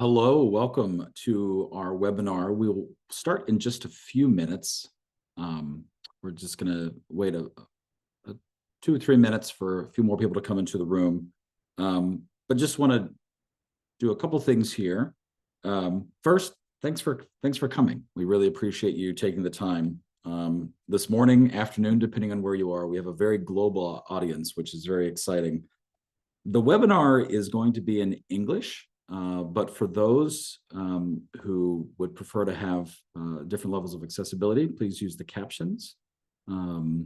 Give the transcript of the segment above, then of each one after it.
Hello, welcome to our webinar. We will start in just a few minutes. We're just going to wait a 2 or 3 minutes for a few more people to come into the room. But just want to do a couple things here. First, thanks for coming. We really appreciate you taking the time. This morning, afternoon, depending on where you are, we have a very global audience, which is very exciting. The webinar is going to be in English. But for those who would prefer to have different levels of accessibility, please use the captions. The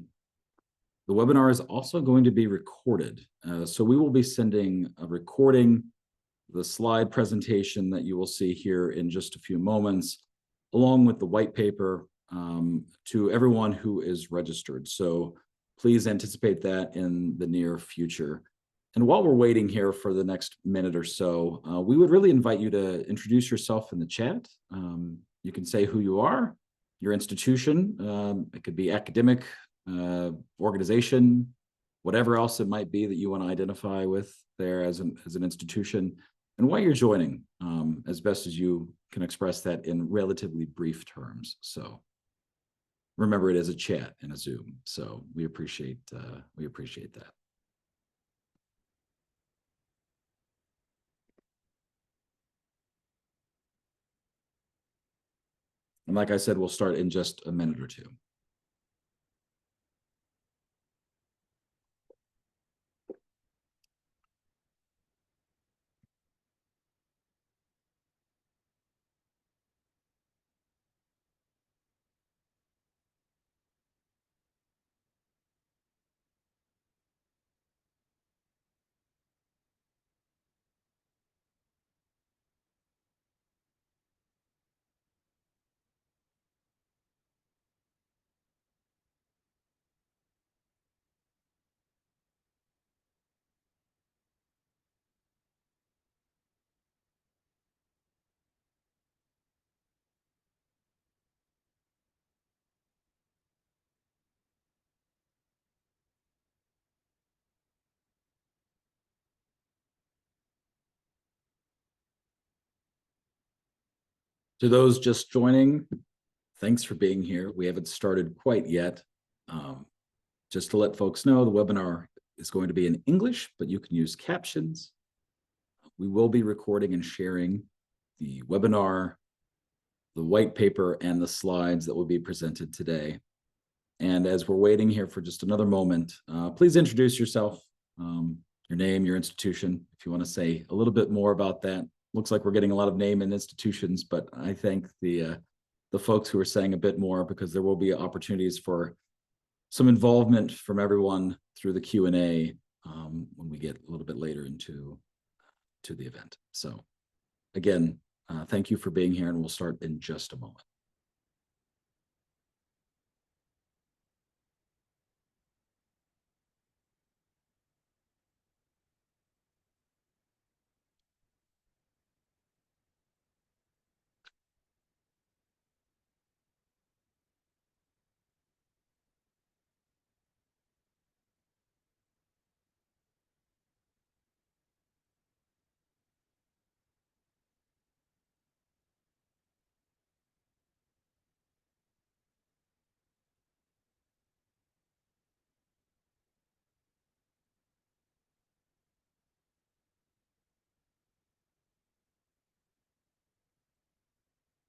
webinar is also going to be recorded. So we will be sending a recording, the slide presentation that you will see here in just a few moments, along with the white paper to everyone who is registered. So please anticipate that in the near future. And while we're waiting here for the next minute or so, we would really invite you to introduce yourself in the chat. You can say who you are, your institution. It could be academic, organization, whatever else it might be that you want to identify with there as an institution, and why you're joining, as best as you can express that in relatively brief terms. So remember, it is a chat and a Zoom, so we appreciate that. And like I said, we'll start in just a minute or two. To those just joining, thanks for being here. We haven't started quite yet. Just to let folks know, the webinar is going to be in English, but you can use captions. We will be recording and sharing the webinar, the white paper, and the slides that will be presented today. And as we're waiting here for just another moment, please introduce yourself, your name, your institution, if you want to say a little bit more about that. Looks like we're getting a lot of name and institutions, but I thank the folks who are saying a bit more, because there will be opportunities for some involvement from everyone through the Q&A when we get a little bit later into the event. So again, thank you for being here, and we'll start in just a moment.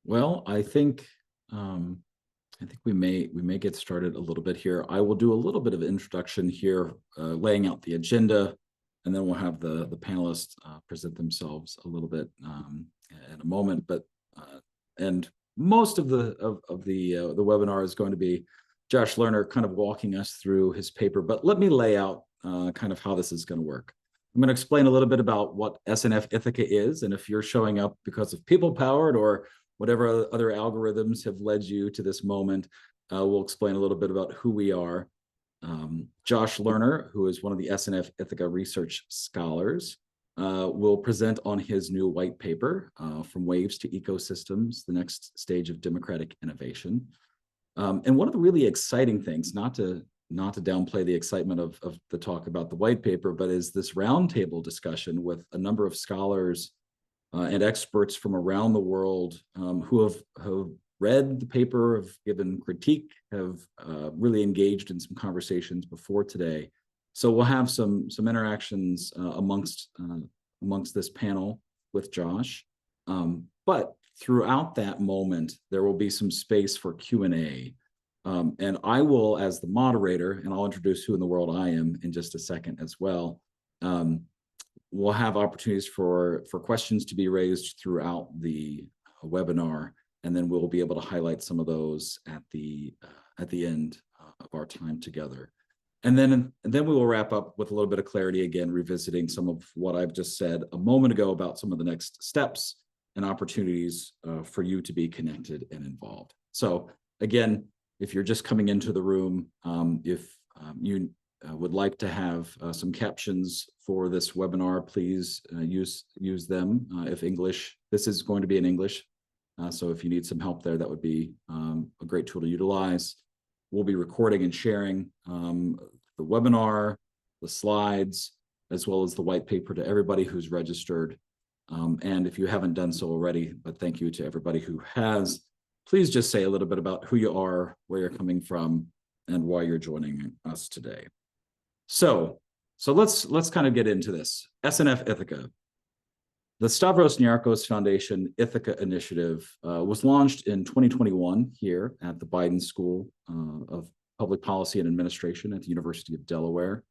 Well, I think we may get started a little bit here. I will do a little bit of introduction here, laying out the agenda, and then we'll have the panelists present themselves a little bit in a moment. But and most of the webinar is going to be Josh Lerner kind of walking us through his paper. But let me lay out kind of how this is going to work. I'm going to explain a little bit about what SNF Ithaca is, and if you're showing up because of people powered or whatever other algorithms have led you to this moment, we'll explain a little bit about who we are. Josh Lerner, who is one of the SNF Ithaca research scholars, will present on his new white paper, From Waves to Ecosystems, the Next Stage of Democratic Innovation. And one of the really exciting things, not to downplay the excitement of the talk about the white paper, but is this roundtable discussion with a number of scholars and experts from around the world who have read the paper, have given critique, have really engaged in some conversations before today. So we'll have some interactions amongst this panel with Josh. But throughout that moment, there will be some space for Q&A. And I will, as the moderator, and I'll introduce who in the world I am in just a second as well, we'll have opportunities for questions to be raised throughout the webinar, and then we'll be able to highlight some of those at the end of our time together. And then we will wrap up with a little bit of clarity, again, revisiting some of what I've just said a moment ago about some of the next steps and opportunities for you to be connected and involved. So again, if you're just coming into the room, if you would like to have some captions for this webinar, please use them. If English, this is going to be in English. So if you need some help there, that would be a great tool to utilize. We'll be recording and sharing the webinar, the slides, as well as the white paper to everybody who's registered. And if you haven't done so already, but thank you to everybody who has, please just say a little bit about who you are, where you're coming from, and why you're joining us today. So let's kind of get into this. SNF Ithaca. The Stavros Niarchos Foundation Ithaca Initiative was launched in 2021 here at the Biden School of Public Policy and Administration at the University of Delaware.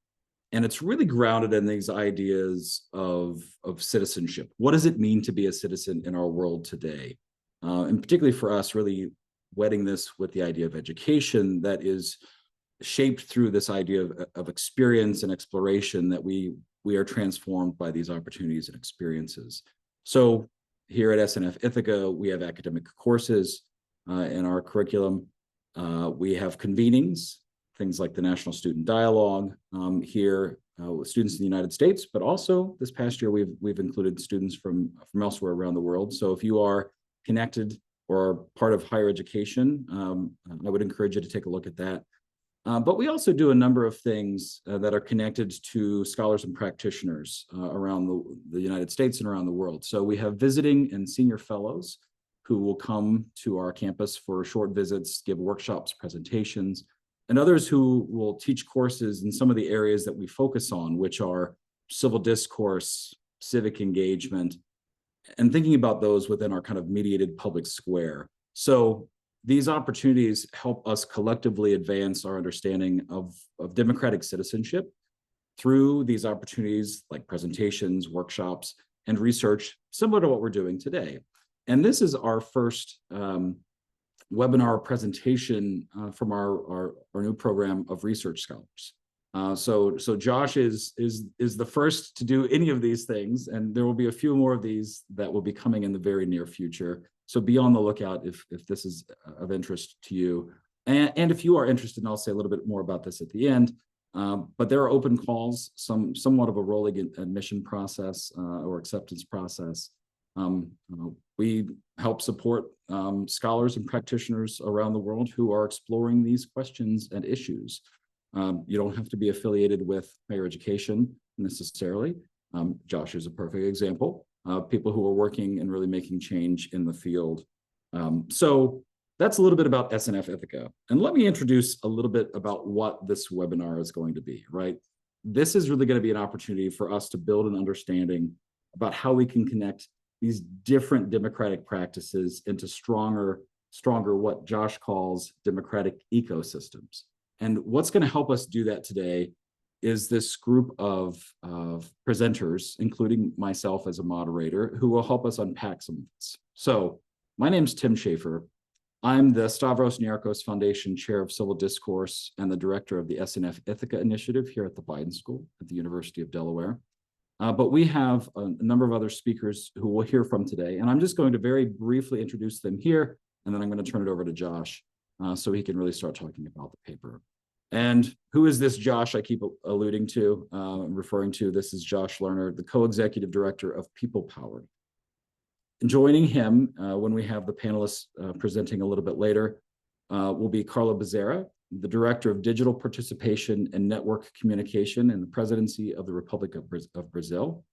And it's really grounded in these ideas of citizenship. What does it mean to be a citizen in our world today? And particularly for us, really wedding this with the idea of education that is shaped through this idea of experience and exploration, that we are transformed by these opportunities and experiences. So here at SNF Ithaca, we have academic courses in our curriculum. We have convenings, things like the National Student Dialogue here with students in the United States, but also this past year, we've included students from elsewhere around the world. So if you are connected or are part of higher education, I would encourage you to take a look at that. But we also do a number of things that are connected to scholars and practitioners around the United States and around the world. So we have visiting and senior fellows who will come to our campus for short visits, give workshops, presentations, and others who will teach courses in some of the areas that we focus on, which are civil discourse, civic engagement, and thinking about those within our kind of mediated public square. So these opportunities help us collectively advance our understanding of democratic citizenship through these opportunities like presentations, workshops, and research, similar to what we're doing today. And this is our first webinar presentation from our new program of research scholars. So Josh is the first to do any of these things, and there will be a few more of these that will be coming in the very near future. So be on the lookout if this is of interest to you. And if you are interested, and I'll say a little bit more about this at the end, but there are open calls, somewhat of a rolling admission process or acceptance process. We help support scholars and practitioners around the world who are exploring these questions and issues. You don't have to be affiliated with higher education necessarily. Josh is a perfect example. People who are working and really making change in the field. So that's a little bit about SNF Ithaca. And let me introduce a little bit about what this webinar is going to be, right? This is really going to be an opportunity for us to build an understanding about how we can connect these different democratic practices into stronger what Josh calls democratic ecosystems. And what's going to help us do that today is this group of presenters, including myself as a moderator, who will help us unpack some of this. So my name's Tim Shaffer. I'm the Stavros Niarchos Foundation Chair of Civil Discourse and the Director of the SNF Ithaca Initiative here at the Biden School at the University of Delaware. But we have a number of other speakers who we'll hear from today, and I'm just going to very briefly introduce them here, and then I'm going to turn it over to Josh so he can really start talking about the paper. And who is this Josh I keep alluding to, referring to? This is Josh Lerner, the co-executive director of People Powered. And joining him when we have the panelists presenting a little bit later will be Carla Bezerra, the director of digital participation and network communication in the presidency of the Republic of Brazil.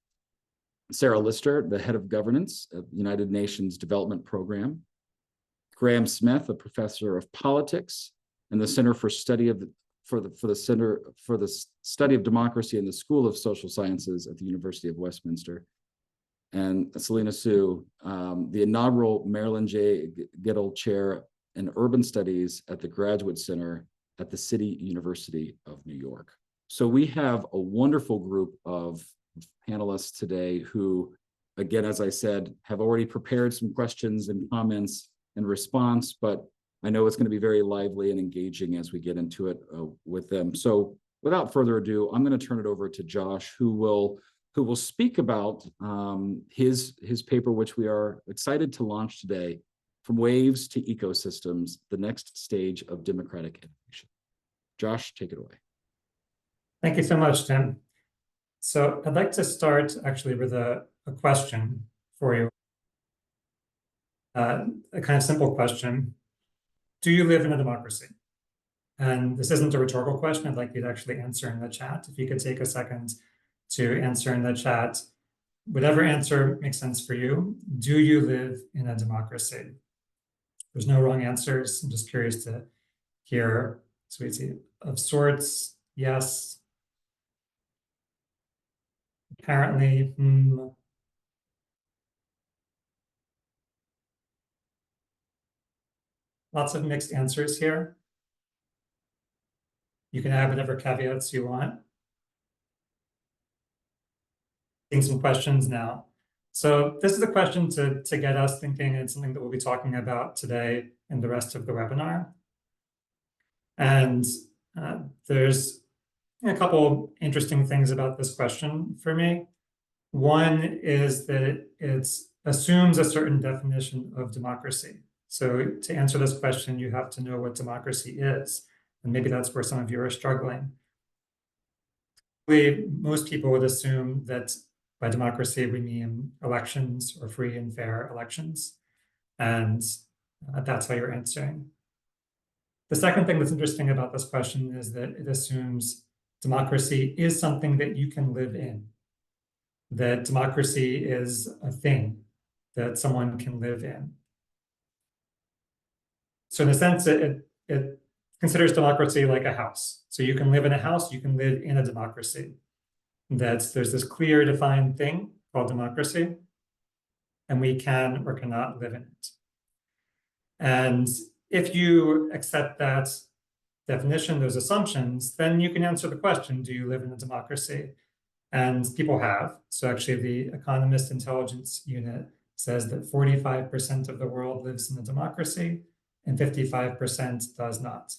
Sarah Lister, the head of governance at the United Nations Development Program. Graham Smith, a professor of politics and the Center for Study of for the Center for the Study of Democracy in the School of Social Sciences at the University of Westminster. And Celina Su, the inaugural Marilyn J. Giddle Chair in Urban Studies at the Graduate Center at the City University of New York. So we have a wonderful group of panelists today who, again, as I said, have already prepared some questions and comments and response, but I know it's going to be very lively and engaging as we get into it with them. So without further ado, I'm going to turn it over to Josh, who will speak about his paper, which we are excited to launch today, From Waves to Ecosystems, the Next Stage of Democratic Innovation. Josh, take it away. Thank you so much, Tim. So I'd like to start actually with a question for you. A kind of simple question. Do you live in a democracy? And this isn't a rhetorical question. I'd like you to actually answer in the chat. If you could take a second to answer in the chat, whatever answer makes sense for you. Do you live in a democracy? There's no wrong answers. I'm just curious to hear. So we see of sorts, yes. Apparently, lots of mixed answers here. You can add whatever caveats you want. Seeing some questions now. So this is a question to get us thinking, and something that we'll be talking about today in the rest of the webinar. And there's a couple interesting things about this question for me. One is that it assumes a certain definition of democracy. So to answer this question, you have to know what democracy is. And maybe that's where some of you are struggling. Most people would assume that by democracy, we mean elections or free and fair elections. And that's how you're answering. The second thing that's interesting about this question is that it assumes democracy is something that you can live in, that democracy is a thing that someone can live in. So in a sense, it considers democracy like a house. So you can live in a house, you can live in a democracy. There's this clear defined thing called democracy, and we can or cannot live in it. And if you accept that definition, those assumptions, then you can answer the question, do you live in a democracy? And people have. So actually the Economist Intelligence Unit says that 45% of the world lives in a democracy and 55% does not,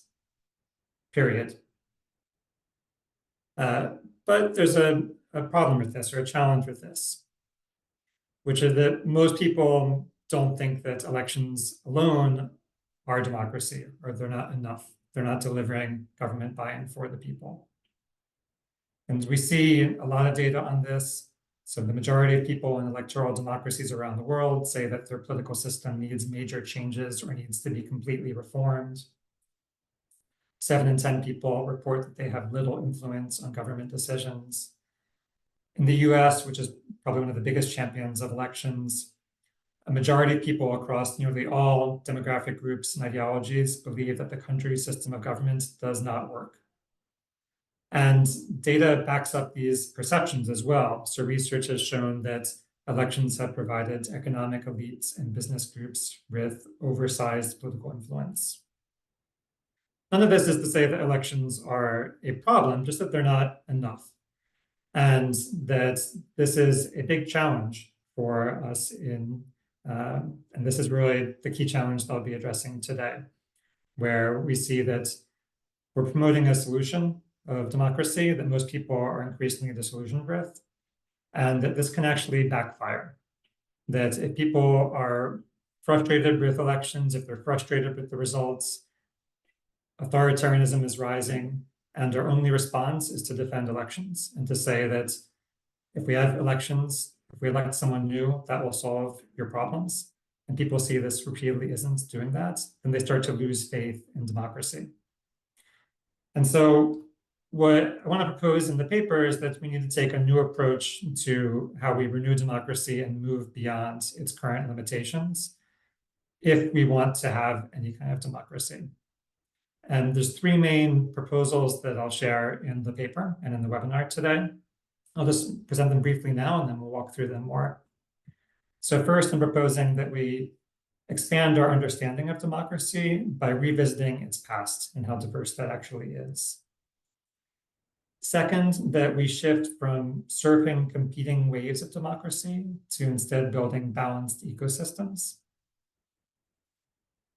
period. But there's a problem with this, or a challenge with this, which is that most people don't think that elections alone are democracy, or they're not enough. They're not delivering government buy-in for the people. And we see a lot of data on this. So the majority of people in electoral democracies around the world say that their political system needs major changes or needs to be completely reformed. 7 in 10 people report that they have little influence on government decisions. In the US, which is probably one of the biggest champions of elections, a majority of people across nearly all demographic groups and ideologies believe that the country's system of government does not work. And data backs up these perceptions as well. So research has shown that elections have provided economic elites and business groups with oversized political influence. None of this is to say that elections are a problem, just that they're not enough. And that this is a big challenge for us and this is really the key challenge that I'll be addressing today, where we see that we're promoting a solution of democracy that most people are increasingly disillusioned with, and that this can actually backfire. That if people are frustrated with elections, if they're frustrated with the results, authoritarianism is rising, and our only response is to defend elections and to say that if we have elections, if we elect someone new, that will solve your problems. And people see this repeatedly isn't doing that, then they start to lose faith in democracy. And so what I want to propose in the paper is that we need to take a new approach to how we renew democracy and move beyond its current limitations if we want to have any kind of democracy. And there's three main proposals that I'll share in the paper and in the webinar today. I'll just present them briefly now, and then we'll walk through them more. So first, I'm proposing that we expand our understanding of democracy by revisiting its past and how diverse that actually is. Second, that we shift from surfing competing waves of democracy to instead building balanced ecosystems.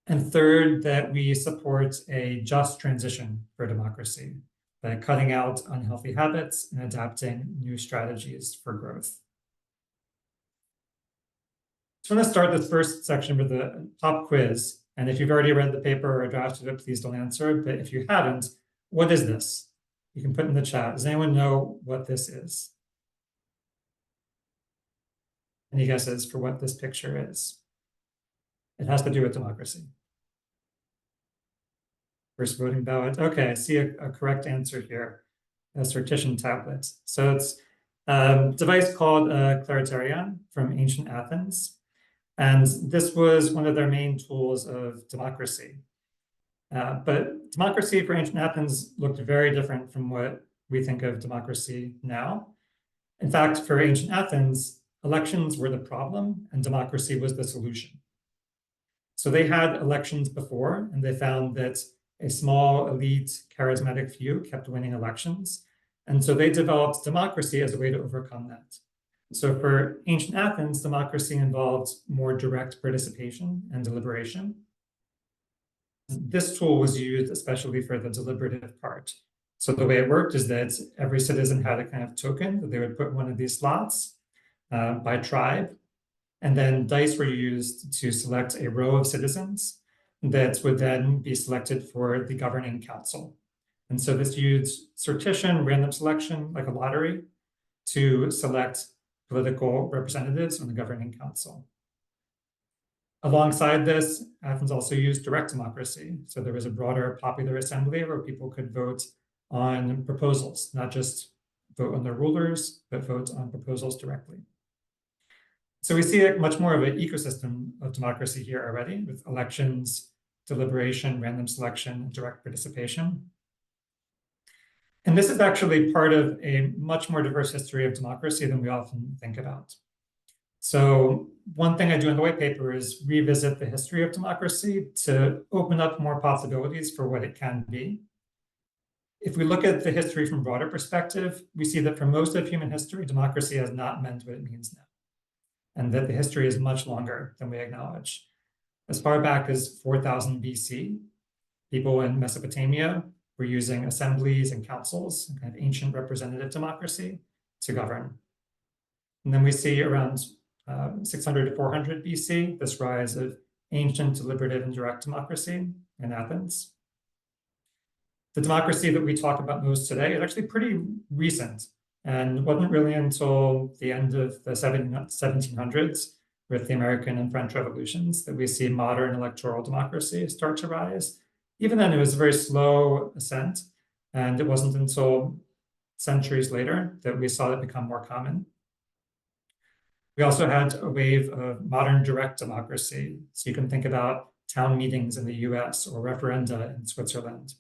And third, that we support a just transition for democracy by cutting out unhealthy habits and adapting new strategies for growth. So I'm going to start this first section with the top quiz. And if you've already read the paper or drafted it, please don't answer. But if you haven't, what is this? You can put in the chat. Does anyone know what this is? Any guesses for what this picture is? It has to do with democracy. First voting ballot. Okay, I see a correct answer here. A sortition tablet. So it's a device called a claritarion from ancient Athens. And this was one of their main tools of democracy. But democracy for ancient Athens looked very different from what we think of democracy now. In fact, for ancient Athens, elections were the problem and democracy was the solution. So they had elections before, and they found that a small, elite, charismatic few kept winning elections. And so they developed democracy as a way to overcome that. So for ancient Athens, democracy involved more direct participation and deliberation. This tool was used especially for the deliberative part. So the way it worked is that every citizen had a kind of token that they would put in one of these slots by tribe. And then dice were used to select a row of citizens that would then be selected for the governing council. And so this used sortition, random selection, like a lottery, to select political representatives on the governing council. Alongside this, Athens also used direct democracy. So there was a broader popular assembly where people could vote on proposals, not just vote on their rulers, but vote on proposals directly. So we see much more of an ecosystem of democracy here already, with elections, deliberation, random selection, direct participation. And this is actually part of a much more diverse history of democracy than we often think about. So one thing I do in the white paper is revisit the history of democracy to open up more possibilities for what it can be. If we look at the history from a broader perspective, we see that for most of human history, democracy has not meant what it means now, and that the history is much longer than we acknowledge. As far back as 4000 BC, people in Mesopotamia were using assemblies and councils, kind of ancient representative democracy, to govern. And then we see around 600 to 400 BC, this rise of ancient deliberative and direct democracy in Athens. The democracy that we talk about most today is actually pretty recent, and wasn't really until the end of the 1700s with the American and French revolutions that we see modern electoral democracy start to rise. Even then, it was a very slow ascent, and it wasn't until centuries later that we saw it become more common. We also had a wave of modern direct democracy. So you can think about town meetings in the US or referenda in Switzerland.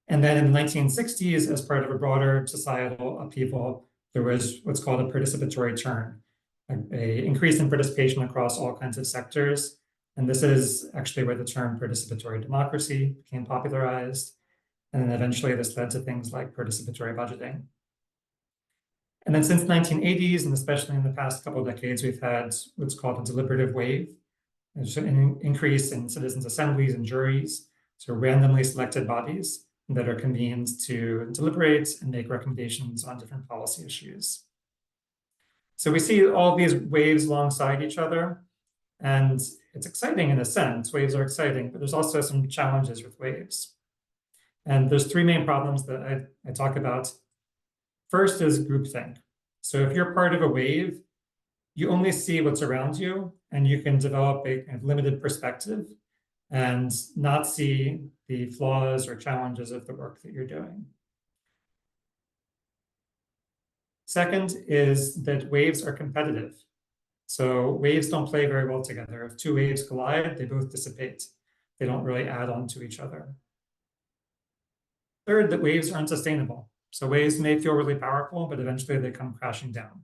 And then in the 1960s, as part of a broader societal upheaval, there was what's called a participatory turn, an increase in participation across all kinds of sectors. And this is actually where the term participatory democracy became popularized. And then eventually this led to things like participatory budgeting. And then since the 1980s, and especially in the past couple of decades, we've had what's called a deliberative wave. There's an increase in citizens' assemblies and juries, so randomly selected bodies that are convened to deliberate and make recommendations on different policy issues. So we see all these waves alongside each other, and it's exciting in a sense. Waves are exciting, but there's also some challenges with waves. And there's three main problems that I talk about. First is groupthink. So if you're part of a wave, you only see what's around you, and you can develop a kind of limited perspective. and not see the flaws or challenges of the work that you're doing. Second is that waves are competitive. So waves don't play very well together. If two waves collide, they both dissipate. They don't really add on to each other. Third, that waves are unsustainable. So waves may feel really powerful, but eventually they come crashing down.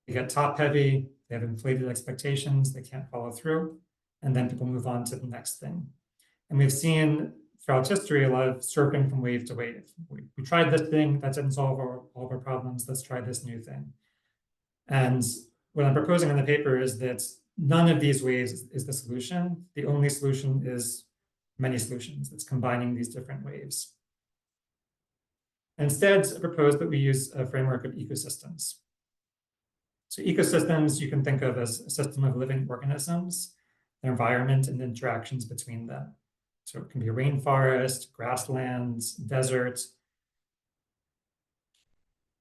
They get top heavy, they have inflated expectations, they can't follow through, and then people move on to the next thing. And we've seen throughout history a lot of surfing from wave to wave. We tried this thing, that didn't solve all of our problems, let's try this new thing. And what I'm proposing in the paper is that none of these waves is the solution. The only solution is many solutions. It's combining these different waves. Instead, I propose that we use a framework of ecosystems. So ecosystems you can think of as a system of living organisms, their environment and interactions between them. So it can be a rainforest, grasslands, deserts.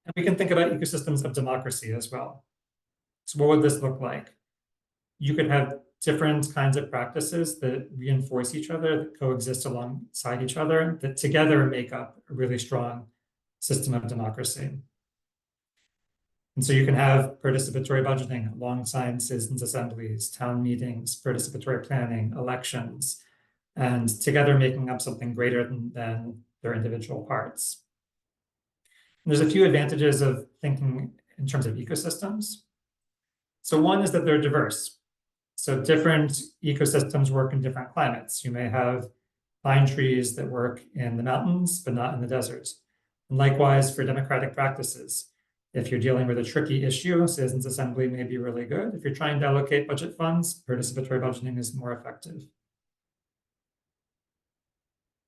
And we can think about ecosystems of democracy as well. So what would this look like? You could have different kinds of practices that reinforce each other, that coexist alongside each other, that together make up a really strong system of democracy. And so you can have participatory budgeting alongside citizens' assemblies, town meetings, participatory planning, elections, and together making up something greater than their individual parts. And there's a few advantages of thinking in terms of ecosystems. So one is that they're diverse. So different ecosystems work in different climates. You may have pine trees that work in the mountains, but not in the deserts. And likewise for democratic practices. If you're dealing with a tricky issue, citizens' assembly may be really good. If you're trying to allocate budget funds, participatory budgeting is more effective.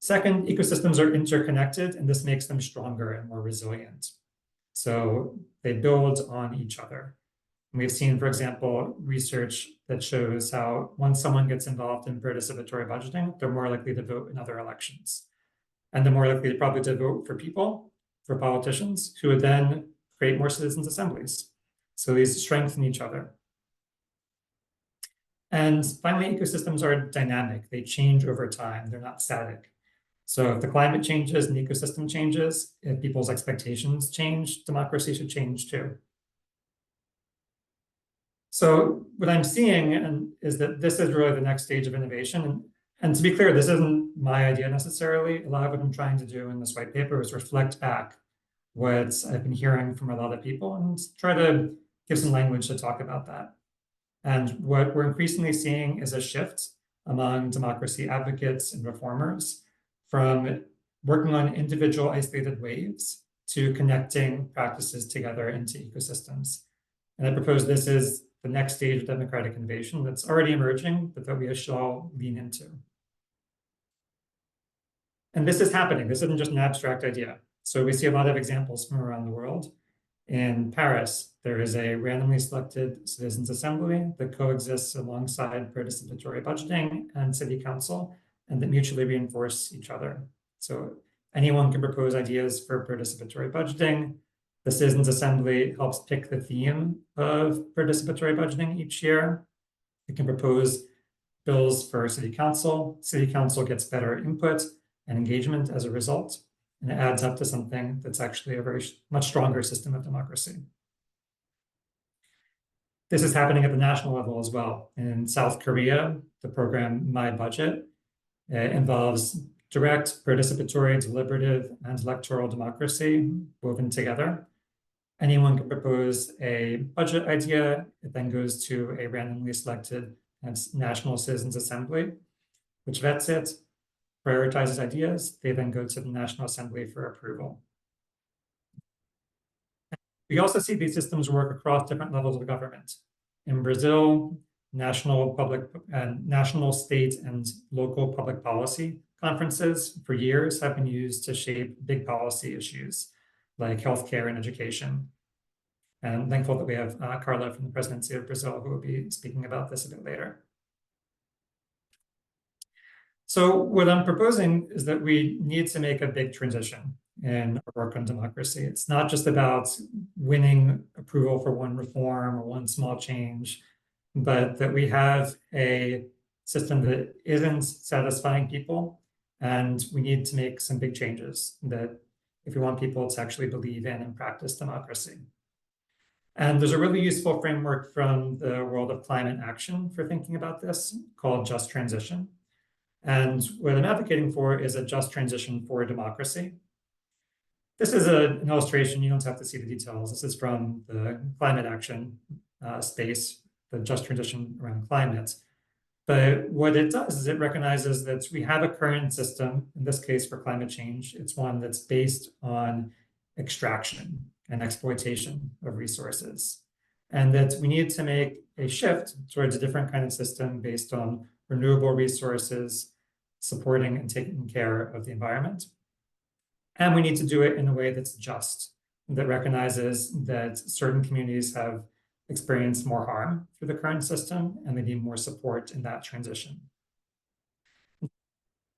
Second, ecosystems are interconnected, and this makes them stronger and more resilient. So they build on each other. And we've seen, for example, research that shows how once someone gets involved in participatory budgeting, they're more likely to vote in other elections. And they're more likely probably to vote for people, for politicians, who would then create more citizens' assemblies. So these strengthen each other. And finally, ecosystems are dynamic. They change over time. They're not static. So if the climate changes and the ecosystem changes, if people's expectations change, democracy should change too. So what I'm seeing is that this is really the next stage of innovation. And to be clear, this isn't my idea necessarily. A lot of what I'm trying to do in this white paper is reflect back what I've been hearing from a lot of people and try to give some language to talk about that. And what we're increasingly seeing is a shift among democracy advocates and reformers from working on individual isolated waves to connecting practices together into ecosystems. And I propose this is the next stage of democratic innovation that's already emerging, but that we should all lean into. And this is happening. This isn't just an abstract idea. So we see a lot of examples from around the world. In Paris, there is a randomly selected citizens' assembly that coexists alongside participatory budgeting and city council, and that mutually reinforce each other. So anyone can propose ideas for participatory budgeting. The Citizens Assembly helps pick the theme of participatory budgeting each year. It can propose bills for city council. City council gets better input and engagement as a result, and it adds up to something that's actually a very much stronger system of democracy. This is happening at the national level as well. In South Korea, the program My Budget involves direct, participatory, deliberative, and electoral democracy woven together. Anyone can propose a budget idea. It then goes to a randomly selected National Citizens Assembly, which vets it, prioritizes ideas. They then go to the National Assembly for approval. We also see these systems work across different levels of government. In Brazil, national, state, and local public policy conferences for years have been used to shape big policy issues like healthcare and education. And I'm thankful that we have Carla from the presidency of Brazil who will be speaking about this a bit later. So what I'm proposing is that we need to make a big transition in our work on democracy. It's not just about winning approval for one reform or one small change, but that we have a system that isn't satisfying people, and we need to make some big changes that if we want people to actually believe in and practice democracy. And there's a really useful framework from the world of climate action for thinking about this called just transition. And what I'm advocating for is a just transition for democracy. This is an illustration, you don't have to see the details. This is from the climate action space, the just transition around climate. But what it does is it recognizes that we have a current system, in this case for climate change. It's one that's based on extraction and exploitation of resources. And that we need to make a shift towards a different kind of system based on renewable resources, supporting and taking care of the environment. And we need to do it in a way that's just, that recognizes that certain communities have experienced more harm through the current system, and they need more support in that transition.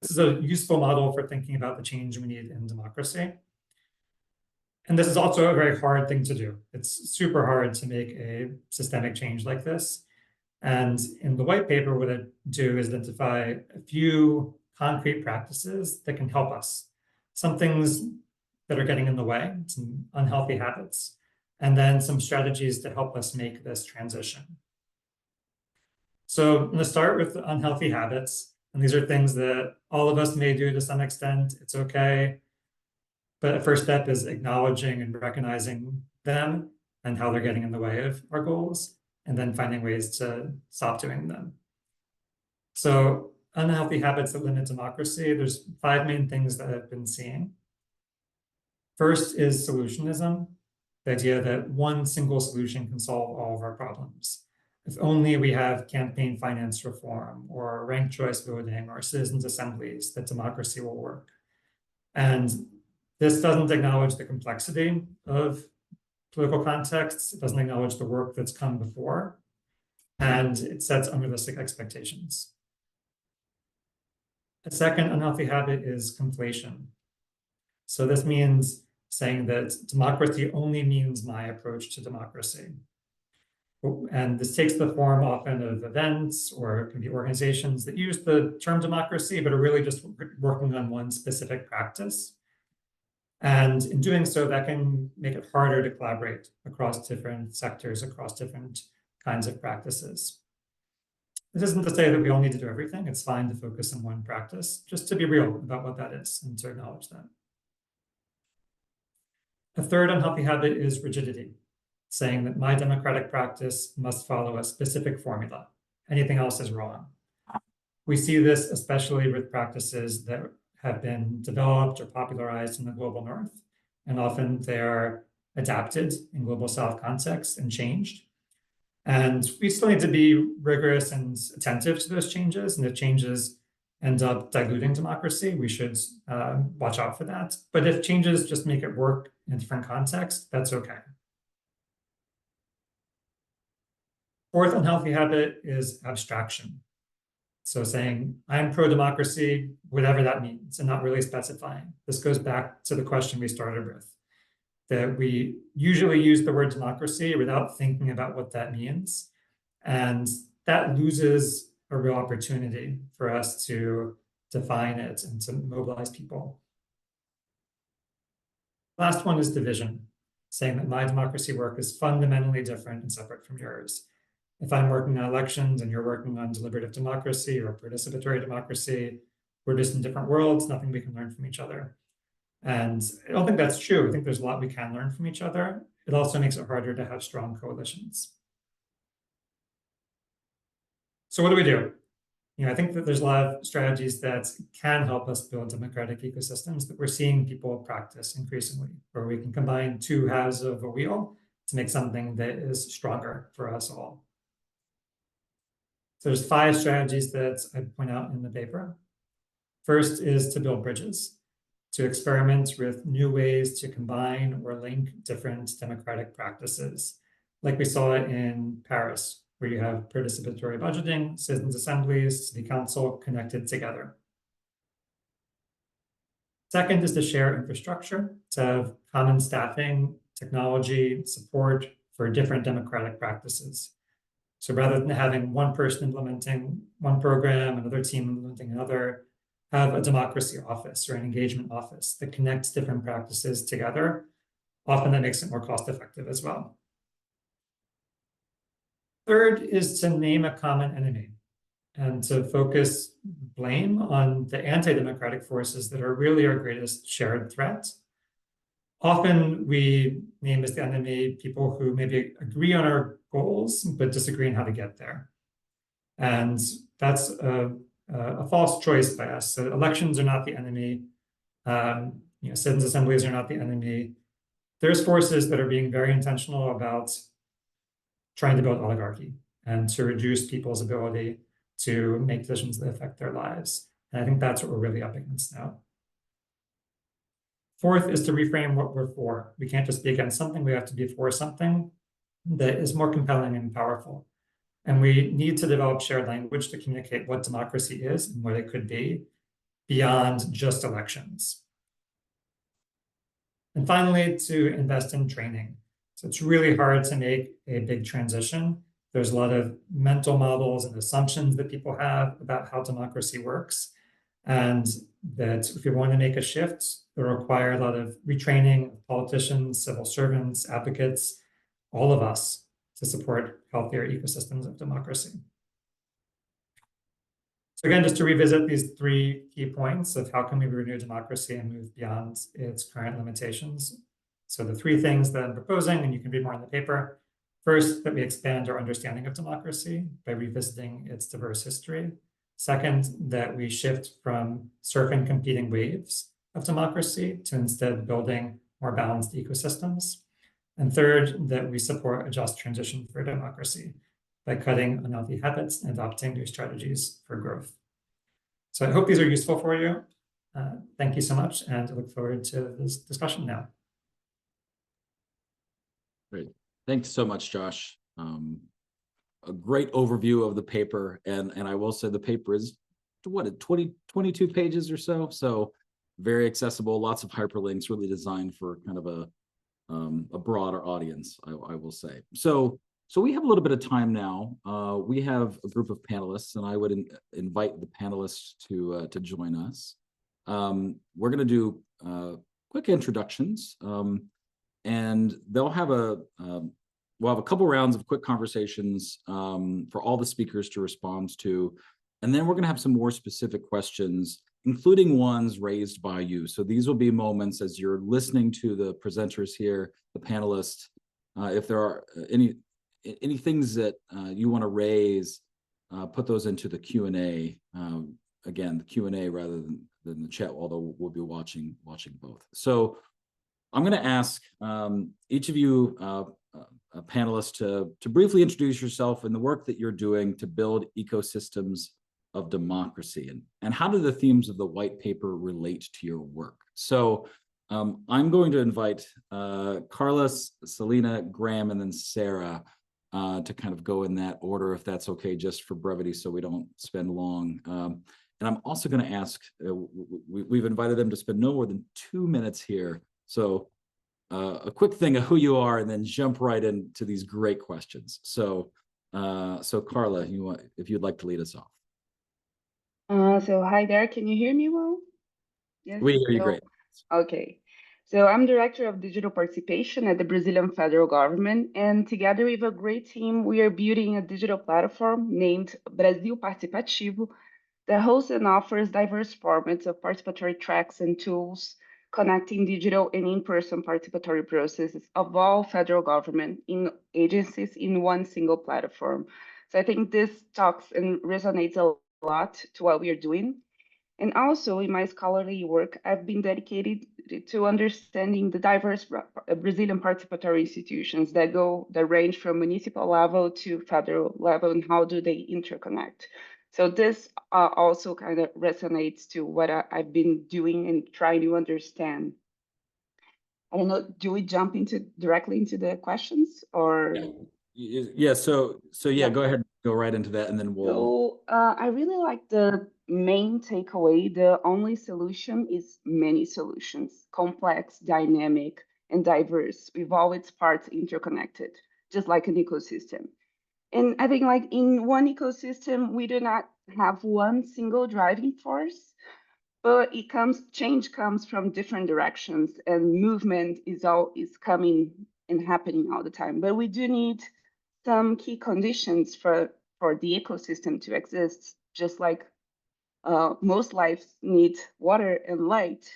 This is a useful model for thinking about the change we need in democracy. And this is also a very hard thing to do. It's super hard to make a systemic change like this. And in the white paper, what I do is identify a few concrete practices that can help us. Some things that are getting in the way, some unhealthy habits, and then some strategies to help us make this transition. So I'm going to start with unhealthy habits. And these are things that all of us may do to some extent. It's okay. But a first step is acknowledging and recognizing them and how they're getting in the way of our goals, and then finding ways to stop doing them. So unhealthy habits that limit democracy, there's 5 main things that I've been seeing. First is solutionism, the idea that one single solution can solve all of our problems. If only we have campaign finance reform or ranked choice voting or citizens' assemblies, that democracy will work. And this doesn't acknowledge the complexity of political contexts. It doesn't acknowledge the work that's come before, and it sets unrealistic expectations. A second unhealthy habit is conflation. So this means saying that democracy only means my approach to democracy. And this takes the form often of events, or it can be organizations that use the term democracy, but are really just working on one specific practice. And in doing so, that can make it harder to collaborate across different sectors, across different kinds of practices. This isn't to say that we all need to do everything. It's fine to focus on one practice, just to be real about what that is and to acknowledge that. A third unhealthy habit is rigidity, saying that my democratic practice must follow a specific formula. Anything else is wrong. We see this especially with practices that have been developed or popularized in the global north, and often they're adapted in global south contexts and changed. And we still need to be rigorous and attentive to those changes, and if changes end up diluting democracy, we should watch out for that. But if changes just make it work in a different context, that's okay. Fourth unhealthy habit is abstraction. So saying, I'm pro-democracy, whatever that means, and not really specifying. This goes back to the question we started with, that we usually use the word democracy without thinking about what that means. And that loses a real opportunity for us to define it and to mobilize people. Last one is division, saying that my democracy work is fundamentally different and separate from yours. If I'm working on elections and you're working on deliberative democracy or participatory democracy, we're just in different worlds, nothing we can learn from each other. And I don't think that's true. I think there's a lot we can learn from each other. It also makes it harder to have strong coalitions. So what do we do? I think that there's a lot of strategies that can help us build democratic ecosystems that we're seeing people practice increasingly, where we can combine 2 halves of a wheel to make something that is stronger for us all. So there's 5 strategies that I point out in the paper. First is to build bridges, to experiment with new ways to combine or link different democratic practices, like we saw in Paris, where you have participatory budgeting, citizens' assemblies, city council connected together. Second is to share infrastructure, to have common staffing, technology, support for different democratic practices. So rather than having one person implementing one program, another team implementing another, have a democracy office or an engagement office that connects different practices together. Often that makes it more cost effective as well. Third is to name a common enemy and to focus blame on the anti-democratic forces that are really our greatest shared threat. Often we name as the enemy people who maybe agree on our goals, but disagree on how to get there. And that's a false choice by us. So elections are not the enemy. Citizens' assemblies are not the enemy. There's forces that are being very intentional about trying to build oligarchy and to reduce people's ability to make decisions that affect their lives. And I think that's what we're really up against now. Fourth is to reframe what we're for. We can't just be against something, we have to be for something that is more compelling and powerful. And we need to develop shared language to communicate what democracy is and what it could be beyond just elections. And finally, to invest in training. So it's really hard to make a big transition. There's a lot of mental models and assumptions that people have about how democracy works. And that if we want to make a shift, it will require a lot of retraining of politicians, civil servants, advocates, all of us to support healthier ecosystems of democracy. So again, just to revisit these three key points of how can we renew democracy and move beyond its current limitations. So the three things that I'm proposing, and you can read more in the paper. First, that we expand our understanding of democracy by revisiting its diverse history. Second, that we shift from surfing competing waves of democracy to instead building more balanced ecosystems. And third, that we support a just transition for democracy by cutting unhealthy habits and adopting new strategies for growth. So I hope these are useful for you. Thank you so much, and I look forward to this discussion now. Great. Thanks so much, Josh. A great overview of the paper, and I will say the paper is, what, 22 pages or so? So very accessible, lots of hyperlinks, really designed for kind of a broader audience, I will say. So we have a little bit of time now. We have a group of panelists, and I would invite the panelists to join us. We're going to do quick introductions, and they'll have we'll have a couple rounds of quick conversations for all the speakers to respond to, and then we're going to have some more specific questions, including ones raised by you. So these will be moments as you're listening to the presenters here, the panelists. If there are any things that you want to raise, put those into the Q&A. Again, the Q&A rather than the chat, although we'll be watching both. So I'm going to ask each of you panelists to briefly introduce yourself and the work that you're doing to build ecosystems of democracy, and how do the themes of the white paper relate to your work. So I'm going to invite Carla, Celina, Graham, and then Sarah to kind of go in that order, if that's okay, just for brevity, so we don't spend long. And I'm also going to ask, we've invited them to spend no more than 2 minutes here. So a quick thing of who you are, and then jump right into these great questions. So Carla, if you'd like to lead us off. So hi there, can you hear me well? Yes. We hear you great. Okay. So I'm Director of Digital Participation at the Brazilian federal government, and together with a great team, we are building a digital platform named Brasil Participativo that hosts and offers diverse formats of participatory tracks and tools connecting digital and in-person participatory processes of all federal government agencies in one single platform. So I think this talks and resonates a lot to what we are doing. And also in my scholarly work, I've been dedicated to understanding the diverse Brazilian participatory institutions that range from municipal level to federal level, and how do they interconnect. So this also kind of resonates to what I've been doing and trying to understand. I don't know, do we jump directly into the questions, or? Yeah, so yeah, go ahead, go right into that, and then we'll. So I really like the main takeaway. The only solution is many solutions, complex, dynamic, and diverse, with all its parts interconnected, just like an ecosystem. And I think like in one ecosystem, we do not have one single driving force, but change comes from different directions, and movement is coming and happening all the time. But we do need some key conditions for the ecosystem to exist, just like most lives need water and light.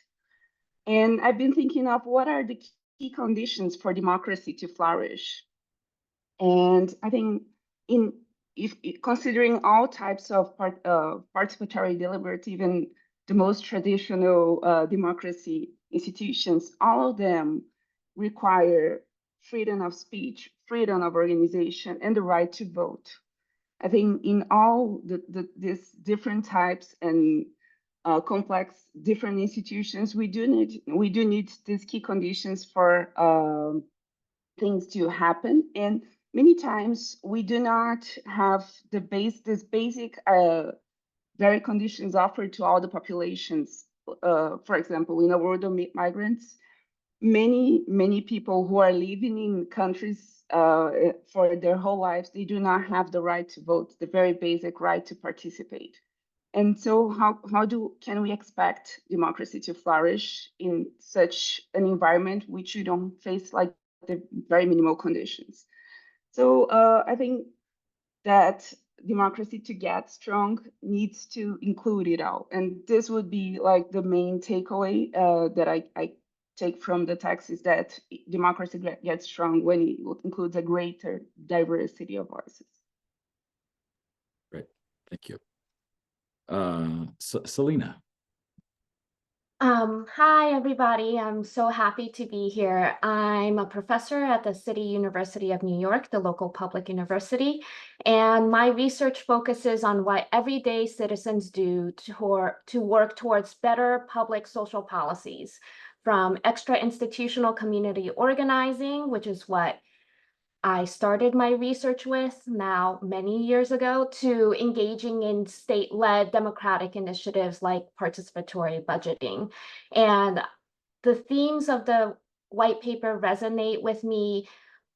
And I've been thinking of what are the key conditions for democracy to flourish. And I think in if considering all types of participatory deliberative and the most traditional democracy institutions, all of them require freedom of speech, freedom of organization, and the right to vote. I think in all these different types and complex different institutions, we do need these key conditions for things to happen. And many times we do not have this basic very conditions offered to all the populations. For example, in a world of migrants, many people who are living in countries for their whole lives, they do not have the right to vote, the very basic right to participate. And so how can we expect democracy to flourish in such an environment which you don't face like the very minimal conditions? So I think that democracy to get strong needs to include it all. And this would be like the main takeaway that I take from the text, is that democracy gets strong when it includes a greater diversity of voices. Great, thank you. Celina. Hi, everybody. I'm so happy to be here. I'm a professor at the City University of New York, the local public university, and my research focuses on what everyday citizens do to work towards better public social policies, from extra institutional community organizing, which is what I started my research with now many years ago, to engaging in state-led democratic initiatives like participatory budgeting. And the themes of the white paper resonate with me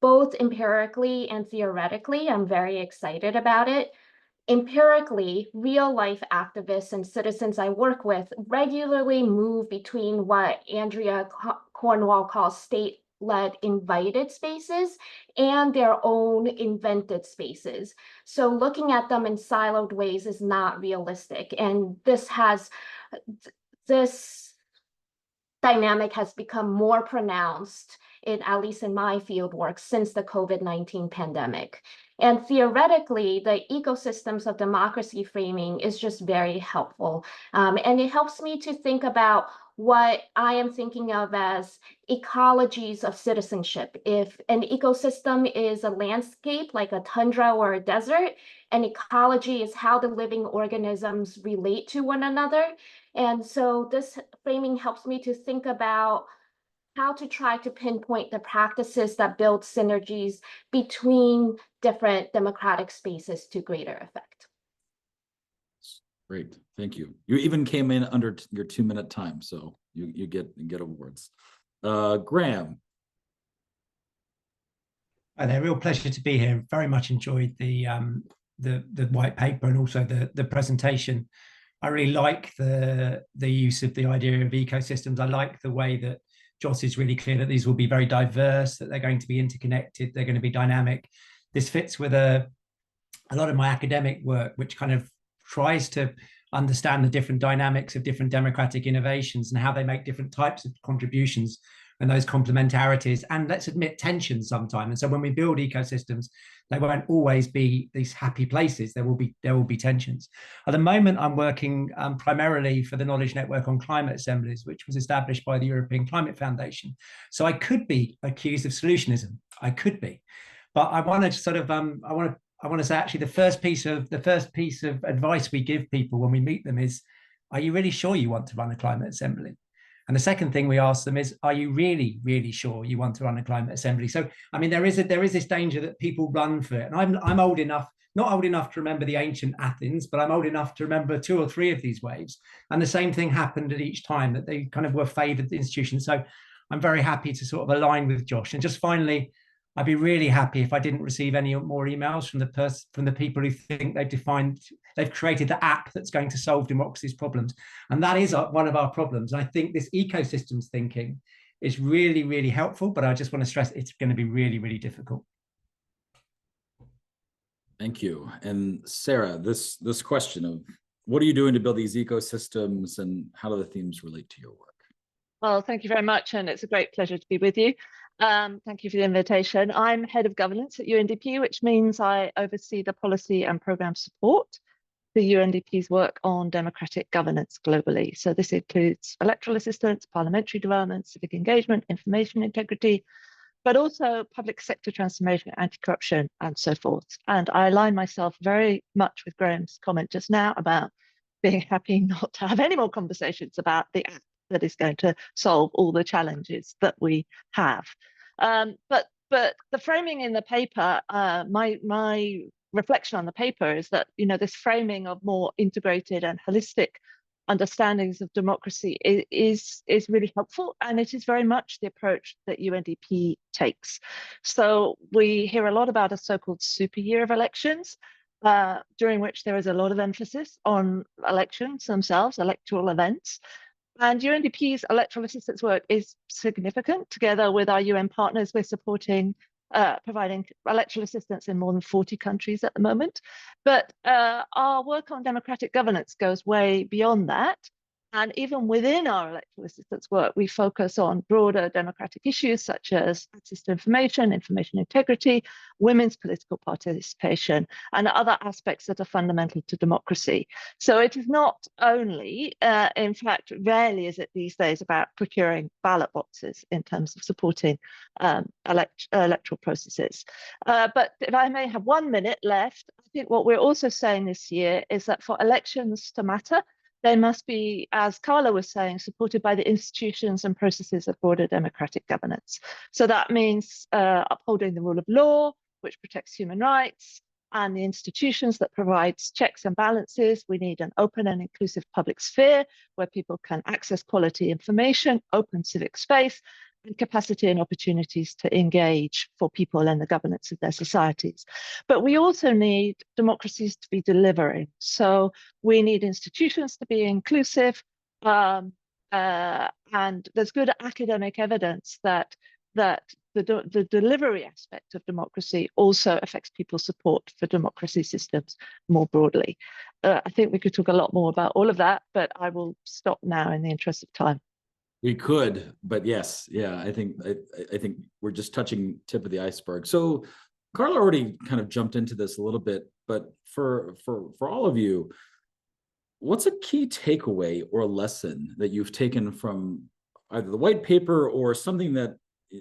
both empirically and theoretically. I'm very excited about it. Empirically, real-life activists and citizens I work with regularly move between what Andrea Cornwall calls state-led invited spaces and their own invented spaces. So looking at them in siloed ways is not realistic. And this dynamic has become more pronounced, at least in my field work, since the COVID-19 pandemic. And theoretically, the ecosystems of democracy framing is just very helpful. And it helps me to think about what I am thinking of as ecologies of citizenship. If an ecosystem is a landscape like a tundra or a desert, an ecology is how the living organisms relate to one another. And so this framing helps me to think about how to try to pinpoint the practices that build synergies between different democratic spaces to greater effect. Great, thank you. You even came in under your 2-minute time, so you get awards. Graham. Hi there, real pleasure to be here. Very much enjoyed the white paper and also the presentation. I really like the use of the idea of ecosystems. I like the way that Joss is really clear that these will be very diverse, that they're going to be interconnected, they're going to be dynamic. This fits with a lot of my academic work, which kind of tries to understand the different dynamics of different democratic innovations and how they make different types of contributions and those complementarities, and let's admit tensions sometimes. And so when we build ecosystems, they won't always be these happy places. There will be tensions. At the moment, I'm working primarily for the Knowledge Network on Climate Assemblies, which was established by the European Climate Foundation. So I could be accused of solutionism. I could be, but I want to sort of I want to say actually the first piece of advice we give people when we meet them is, are you really sure you want to run a climate assembly? And the second thing we ask them is, are you really, really sure you want to run a climate assembly? So, I mean, there is this danger that people run for it. And I'm old enough, not old enough to remember the ancient Athens, but I'm old enough to remember 2 or 3 of these waves. And the same thing happened at each time, that they kind of were favored institutions. So I'm very happy to sort of align with Josh. And just finally, I'd be really happy if I didn't receive any more emails from the people who think they've created the app that's going to solve democracy's problems. And that is one of our problems. I think this ecosystems thinking is really, really helpful, but I just want to stress it's going to be really, really difficult. Thank you. And Sarah, this question of what are you doing to build these ecosystems and how do the themes relate to your work? Well, thank you very much, and it's a great pleasure to be with you. Thank you for the invitation. I'm head of governance at UNDP, which means I oversee the policy and program support for UNDP's work on democratic governance globally. So this includes electoral assistance, parliamentary development, civic engagement, information integrity, but also public sector transformation, anti-corruption, and so forth. And I align myself very much with Graham's comment just now about being happy not to have any more conversations about the app that is going to solve all the challenges that we have. But the framing in the paper, my reflection on the paper is that, you know, this framing of more integrated and holistic understandings of democracy is really helpful, and it is very much the approach that UNDP takes. So we hear a lot about a so-called super year of elections, during which there is a lot of emphasis on elections themselves, electoral events. And UNDP's electoral assistance work is significant. Together with our UN partners, we're supporting, providing electoral assistance in more than 40 countries at the moment. But our work on democratic governance goes way beyond that. And even within our electoral assistance work, we focus on broader democratic issues such as access to information, information integrity, women's political participation, and other aspects that are fundamental to democracy. So it is not only, in fact, rarely is it these days about procuring ballot boxes in terms of supporting electoral processes. But if I may have 1 minute left, I think what we're also saying this year is that for elections to matter, they must be, as Carla was saying, supported by the institutions and processes of broader democratic governance. So that means upholding the rule of law, which protects human rights, and the institutions that provides checks and balances. We need an open and inclusive public sphere where people can access quality information, open civic space, and capacity and opportunities to engage for people in the governance of their societies. But we also need democracies to be delivering. So we need institutions to be inclusive, and there's good academic evidence that the delivery aspect of democracy also affects people's support for democracy systems more broadly. I think we could talk a lot more about all of that, but I will stop now in the interest of time. We could, but yes, yeah, I think we're just touching tip of the iceberg. So Carla already kind of jumped into this a little bit, but for all of you, what's a key takeaway or lesson that you've taken from either the white paper or something that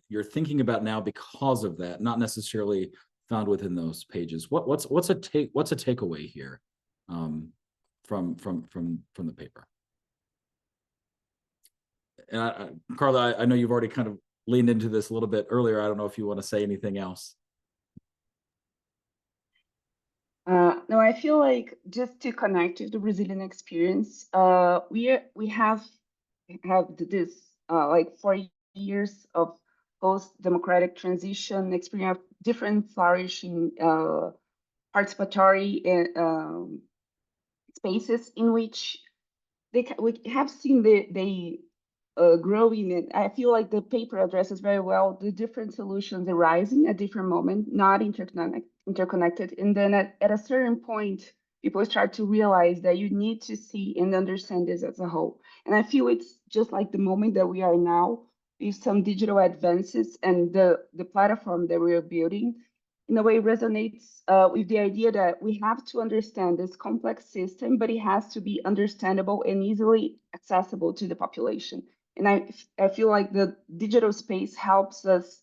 you're thinking about now because of that, not necessarily found within those pages? What's a takeaway here from the paper? And Carla, I know you've already kind of leaned into this a little bit earlier. I don't know if you want to say anything else. No, I feel like just to connect with the Brazilian experience, we have this like 4 years of post-democratic transition experience of different flourishing participatory spaces in which we have seen they growing. And I feel like the paper addresses very well the different solutions arising at different moments, not interconnected. And then at a certain point, people start to realize that you need to see and understand this as a whole. And I feel it's just like the moment that we are now with some digital advances, and the platform that we are building in a way resonates with the idea that we have to understand this complex system, but it has to be understandable and easily accessible to the population. And I feel like the digital space helps us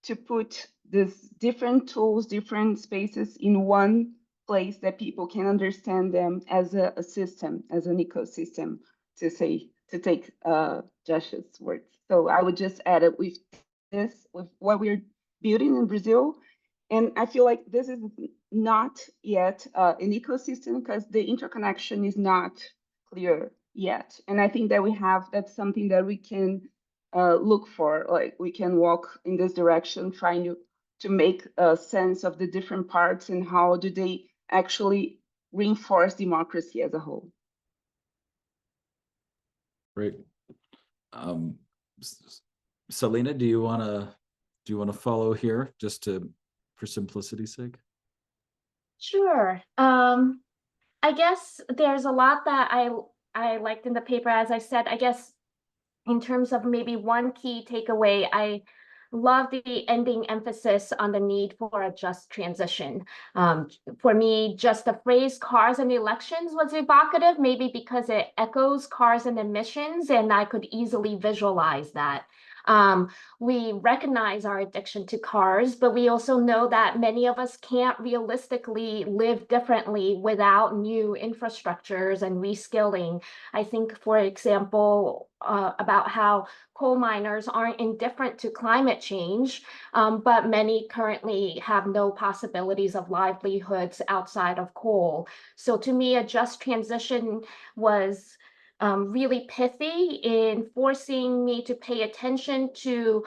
to put these different tools, different spaces in one place that people can understand them as a system, as an ecosystem, to take Josh's words. So I would just add it with this, with what we're building in Brazil. And I feel like this is not yet an ecosystem because the interconnection is not clear yet. And I think that that's something that we can look for. Like we can walk in this direction, trying to to make a sense of the different parts and how do they actually reinforce democracy as a whole. Great. Celina, do you want to follow here just for simplicity's sake? Sure. I guess there's a lot that I liked in the paper. As I said, I guess in terms of maybe one key takeaway, I love the ending emphasis on the need for a just transition. For me, just the phrase cars and elections was evocative, maybe because it echoes cars and emissions, and I could easily visualize that. We recognize our addiction to cars, but we also know that many of us can't realistically live differently without new infrastructures and reskilling. I think, for example, about how coal miners aren't indifferent to climate change, but many currently have no possibilities of livelihoods outside of coal. So to me, a just transition was really pithy in forcing me to pay attention to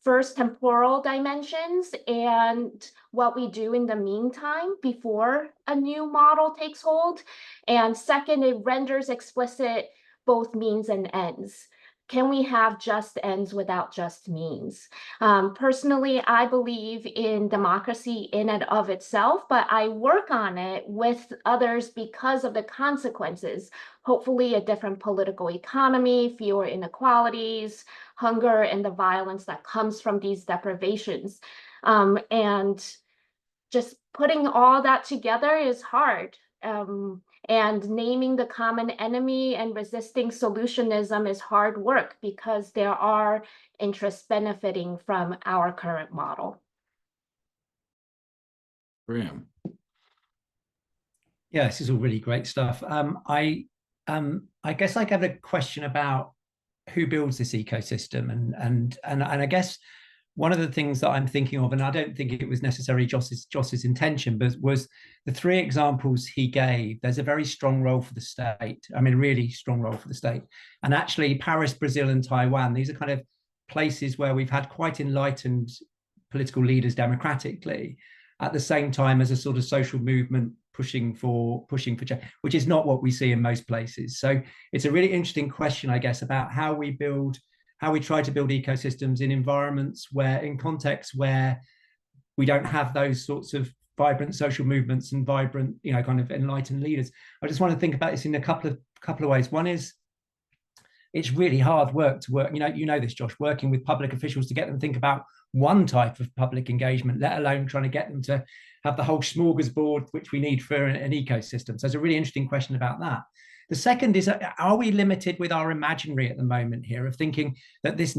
first temporal dimensions and what we do in the meantime before a new model takes hold. And second, it renders explicit both means and ends. Can we have just ends without just means? Personally, I believe in democracy in and of itself, but I work on it with others because of the consequences. Hopefully, a different political economy, fewer inequalities, hunger, and the violence that comes from these deprivations. And just putting all that together is hard. And naming the common enemy and resisting solutionism is hard work because there are interests benefiting from our current model. Graham. Yeah, this is all really great stuff. I guess I have a question about who builds this ecosystem, and I guess one of the things that I'm thinking of, and I don't think it was necessarily Joss's intention, but was the three examples he gave. There's a very strong role for the state. I mean, really strong role for the state. And actually, Paris, Brazil, and Taiwan, these are kind of places where we've had quite enlightened political leaders democratically, at the same time as a sort of social movement pushing for change, which is not what we see in most places. So it's a really interesting question, I guess, about how we try to build ecosystems in environments where, in contexts where we don't have those sorts of vibrant social movements and vibrant, kind of enlightened leaders. I just want to think about this in a couple of ways. One is, it's really hard work to work. You know this, Josh, working with public officials to get them to think about one type of public engagement, let alone trying to get them to have the whole smorgasbord which we need for an ecosystem. So it's a really interesting question about that. The second is, are we limited with our imaginary at the moment here of thinking that this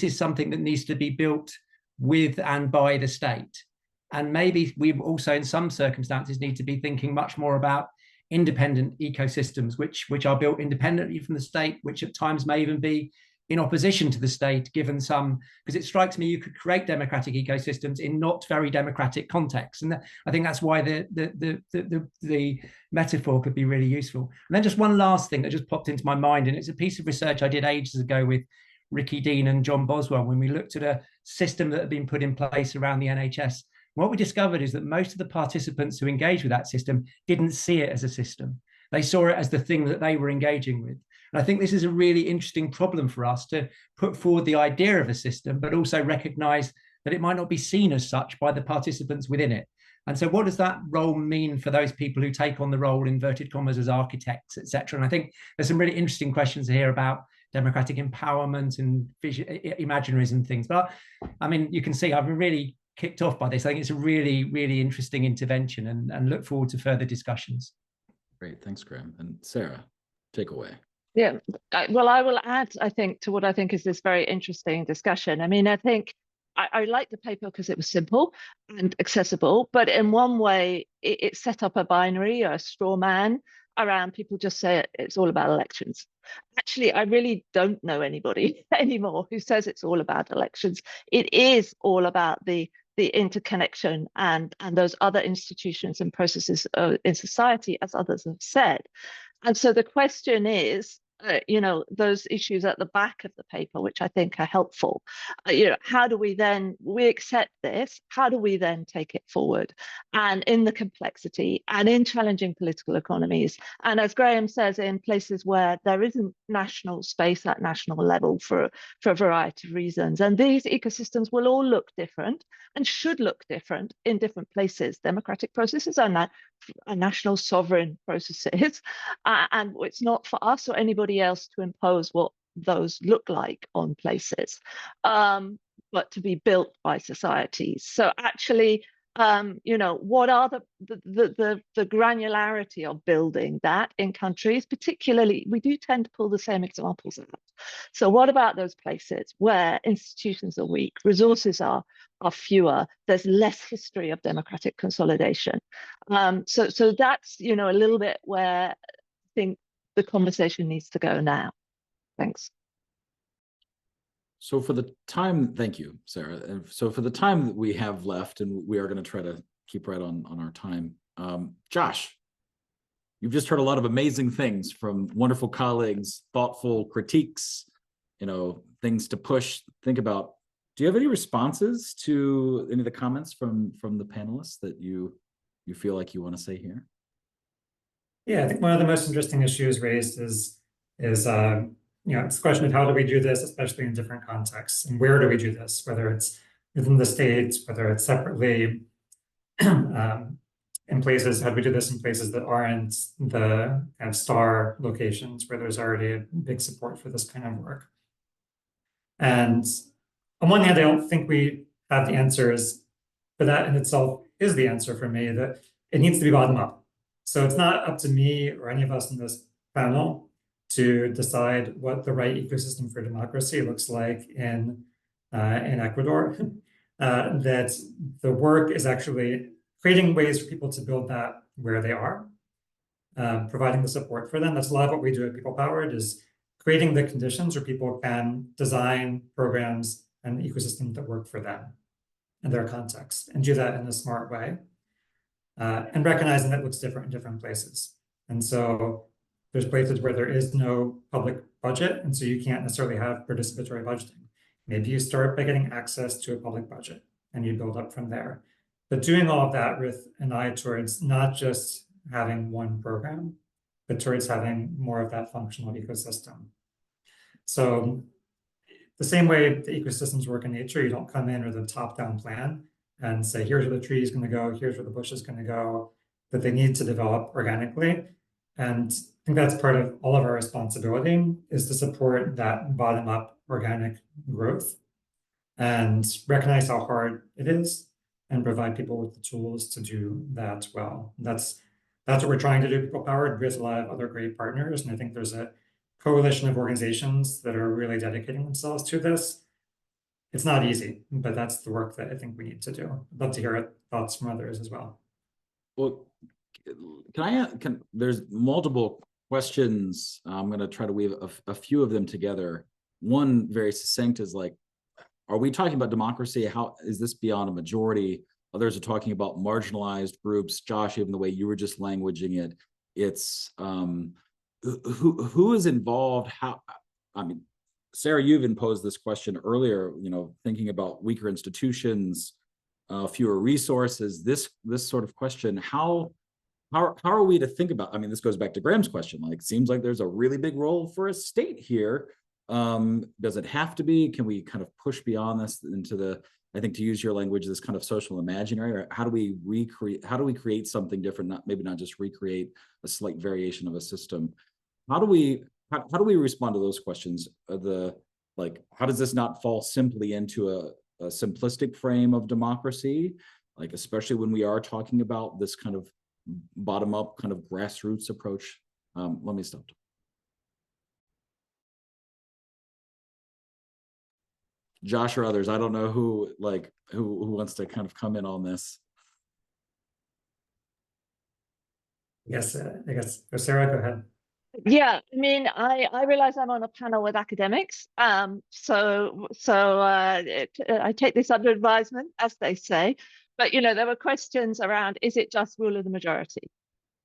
is something that needs to be built with and by the state? And maybe we also, in some circumstances, need to be thinking much more about independent ecosystems, which are built independently from the state, which at times may even be in opposition to the state, given some, because it strikes me you could create democratic ecosystems in not very democratic contexts. And I think that's why the metaphor could be really useful. And then just one last thing that just popped into my mind, and it's a piece of research I did ages ago with Ricky Dean and John Boswell, when we looked at a system that had been put in place around the NHS. What we discovered is that most of the participants who engaged with that system didn't see it as a system. They saw it as the thing that they were engaging with. And I think this is a really interesting problem for us, to put forward the idea of a system, but also recognize that it might not be seen as such by the participants within it. And so what does that role mean for those people who take on the role, inverted commas, as architects, et cetera? And I think there's some really interesting questions here about democratic empowerment and imaginaries and things. But I mean, you can see I've been really kicked off by this. I think it's a really, really interesting intervention, and look forward to further discussions. Great, thanks, Graham. And Sarah, take away. Yeah, well, I will add, I think, to what I think is this very interesting discussion. I mean, I think I like the paper because it was simple and accessible, but in one way, it set up a binary, a straw man around people just say it's all about elections. Actually, I really don't know anybody anymore who says it's all about elections. It is all about the interconnection and those other institutions and processes in society, as others have said. And so the question is, those issues at the back of the paper, which I think are helpful. How do we then, we accept this, how do we then take it forward? And in the complexity and in challenging political economies, and as Graham says, in places where there isn't national space at national level for a variety of reasons. And these ecosystems will all look different and should look different in different places. Democratic processes are national sovereign processes, and it's not for us or anybody else to impose what those look like on places, but to be built by societies. So actually, what are the granularity of building that in countries? Particularly, we do tend to pull the same examples out. So what about those places where institutions are weak, resources are fewer, there's less history of democratic consolidation? So that's a little bit where I think the conversation needs to go now. Thanks. So for the time, thank you, Sarah. And so for the time that we have left, and we are going to try to keep right on our time, Josh, you've just heard a lot of amazing things from wonderful colleagues, thoughtful critiques, things to push, think about. Do you have any responses to any of the comments from the panelists that you feel like you want to say here? Yeah, I think one of the most interesting issues raised is it's the question of how do we do this, especially in different contexts, and where do we do this, whether it's within the states, whether it's separately in places, how do we do this in places that aren't the kind of star locations where there's already a big support for this kind of work. And on one hand, I don't think we have the answers, but that in itself is the answer for me, that it needs to be bottom up. So it's not up to me or any of us in this panel to decide what the right ecosystem for democracy looks like in Ecuador. That the work is actually creating ways for people to build that where they are, providing the support for them. That's a lot of what we do at People Powered, is creating the conditions where people can design programs and ecosystems that work for them in their context, and do that in a smart way, and recognizing that looks different in different places. And so there's places where there is no public budget, and so you can't necessarily have participatory budgeting. Maybe you start by getting access to a public budget and you build up from there. But doing all of that with an eye towards not just having one program, but towards having more of that functional ecosystem. So the same way the ecosystems work in nature, you don't come in with a top-down plan and say, here's where the tree is going to go, here's where the bush is going to go, that they need to develop organically. And I think that's part of all of our responsibility, is to support that bottom-up organic growth and recognize how hard it is and provide people with the tools to do that well. That's what we're trying to do, People Powered, with a lot of other great partners. And I think there's a coalition of organizations that are really dedicating themselves to this. It's not easy, but that's the work that I think we need to do. I'd love to hear thoughts from others as well. Well, there's multiple questions. I'm going to try to weave a few of them together. One very succinct is like, are we talking about democracy? How is this beyond a majority? Others are talking about marginalized groups. Josh, even the way you were just languaging it, it's who is involved? Sarah, you've imposed this question earlier, thinking about weaker institutions, fewer resources, this sort of question. How are we to think about, this goes back to Graham's question, seems like there's a really big role for a state here. Does it have to be? Can we kind of push beyond this into I think, to use your language, this kind of social imaginary? Or how do we create something different, maybe not just recreate a slight variation of a system? How do we respond to those questions? How does this not fall simply into a simplistic frame of democracy, especially when we are talking about this kind of bottom-up kind of grassroots approach? Let me stop. Josh or others, I don't know who wants to kind of come in on this. Yes, I guess Sarah, go ahead. Yeah, I realize I'm on a panel with academics, so I take this under advisement, as they say. But there were questions around: is it just rule of the majority?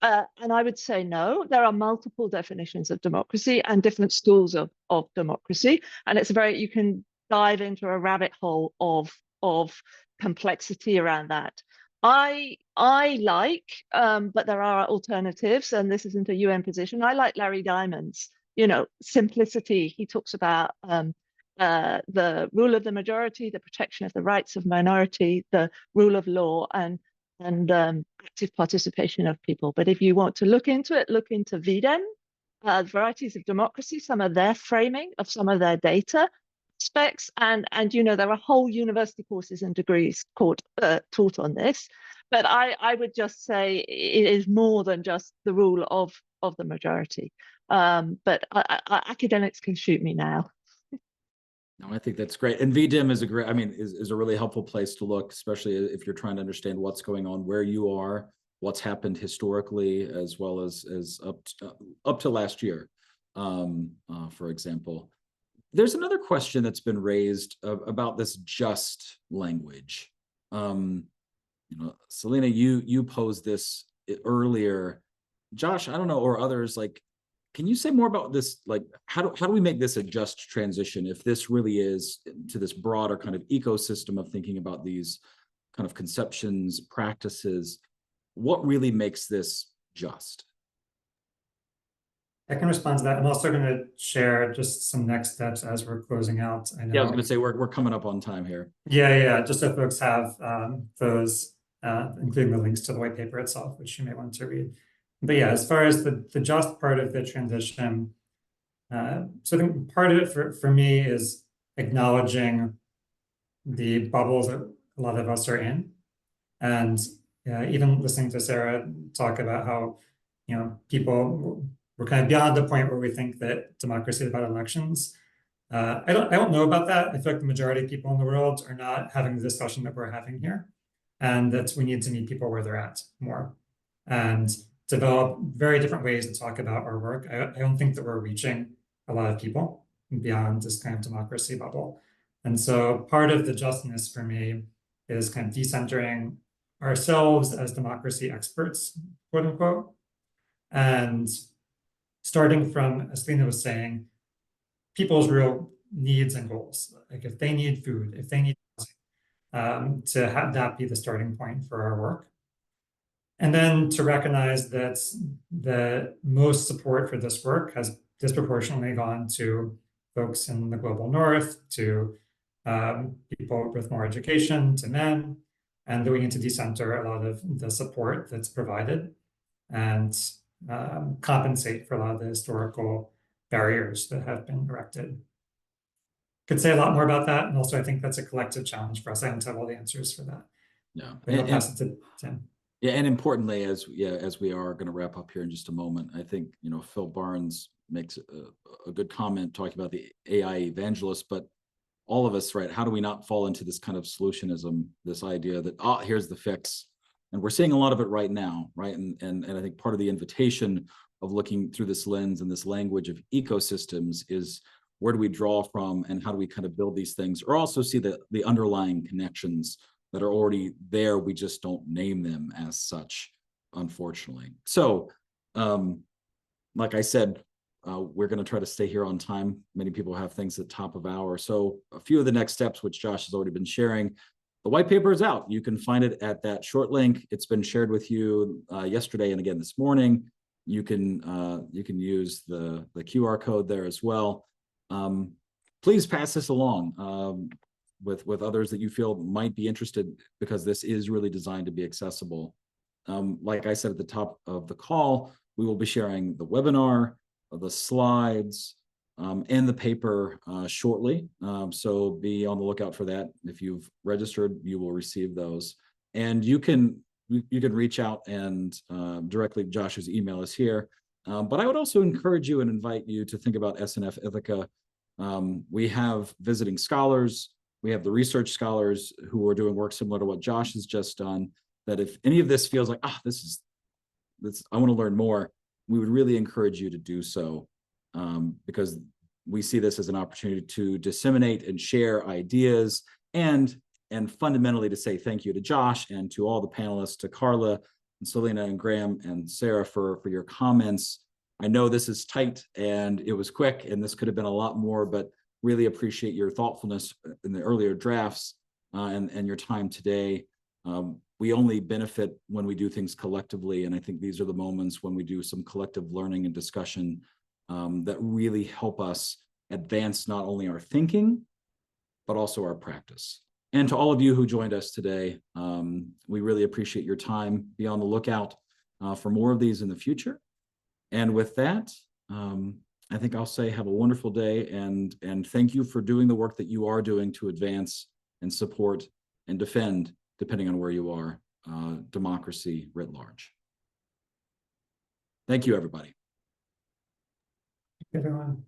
And I would say no. There are multiple definitions of democracy and different schools of democracy, and it's you can dive into a rabbit hole of complexity around that. I like, but there are alternatives, and this isn't a UN position. I like Larry Diamond's, simplicity. He talks about the rule of the majority, the protection of the rights of minority, the rule of law, and active participation of people. But if you want to look into it, look into VDEM, Varieties of Democracy, some of their framing of some of their data aspects, and there are whole university courses and degrees taught on this. But I would just say it is more than just the rule of the majority. But academics can shoot me now. No, I think that's great. And VDIM is is a really helpful place to look, especially if you're trying to understand what's going on, where you are, what's happened historically, as well as up to last year, for example. There's another question that's been raised about this just language. Celina, you posed this earlier. Josh, I don't know, or others, can you say more about this? How do we make this a just transition if this really is to this broader kind of ecosystem of thinking about these kind of conceptions, practices? What really makes this just? I can respond to that. I'm also going to share just some next steps as we're closing out. I know. Yeah, I was going to say we're coming up on time here. Yeah. Just so folks have those, including the links to the white paper itself, which you may want to read. But yeah, as far as the just part of the transition, so I think part of it for me is acknowledging the bubbles that a lot of us are in, and even listening to Sarah talk about how people we're kind of beyond the point where we think that democracy is about elections. I don't know about that. I feel like the majority of people in the world are not having the discussion that we're having here, and that we need to meet people where they're at more and develop very different ways to talk about our work. I don't think that we're reaching a lot of people beyond this kind of democracy bubble. And so part of the justness for me is kind of decentering ourselves as democracy experts, quote unquote, and starting from, as Celina was saying, people's real needs and goals. Like if they need food, if they need housing, to have that be the starting point for our work. And then to recognize that the most support for this work has disproportionately gone to folks in the global north, to people with more education, to men, and that we need to decenter a lot of the support that's provided and compensate for a lot of the historical barriers that have been erected. Could say a lot more about that, and also I think that's a collective challenge for us. I don't have all the answers for that. Yeah, I'll pass it to Tim. Yeah, and importantly, as we are going to wrap up here in just a moment, I think Phil Barnes makes a good comment talking about the AI evangelist, but all of us, right? How do we not fall into this kind of solutionism, this idea that here's the fix, and we're seeing a lot of it right now, right? And I think part of the invitation of looking through this lens and this language of ecosystems is where do we draw from, and how do we kind of build these things, or also see the underlying connections that are already there. We just don't name them as such, unfortunately. So, like I said, we're going to try to stay here on time. Many people have things at top of hour. So a few of the next steps, which Josh has already been sharing, the white paper is out. You can find it at that short link. It's been shared with you yesterday and again this morning. You can use the QR code there as well. Please pass this along with others that you feel might be interested, because this is really designed to be accessible. Like I said at the top of the call, we will be sharing the webinar, the slides, and the paper shortly. So be on the lookout for that. If you've registered, you will receive those. And you can reach out and directly, Josh's email is here. But I would also encourage you and invite you to think about SNF Ithaca. We have visiting scholars. We have the research scholars who are doing work similar to what Josh has just done, that if any of this feels like, this, I want to learn more, we would really encourage you to do so, because we see this as an opportunity to disseminate and share ideas, and fundamentally to say thank you to Josh and to all the panelists, to Carla, and Celina and Graham and Sarah for your comments. I know this is tight and it was quick, and this could have been a lot more, but really appreciate your thoughtfulness in the earlier drafts and your time today. We only benefit when we do things collectively, and I think these are the moments when we do some collective learning and discussion that really help us advance not only our thinking, but also our practice. And to all of you who joined us today, we really appreciate your time. Be on the lookout for more of these in the future. And with that, I think I'll say have a wonderful day, and thank you for doing the work that you are doing to advance and support and defend, depending on where you are, democracy writ large. Thank you, everybody. Everyone.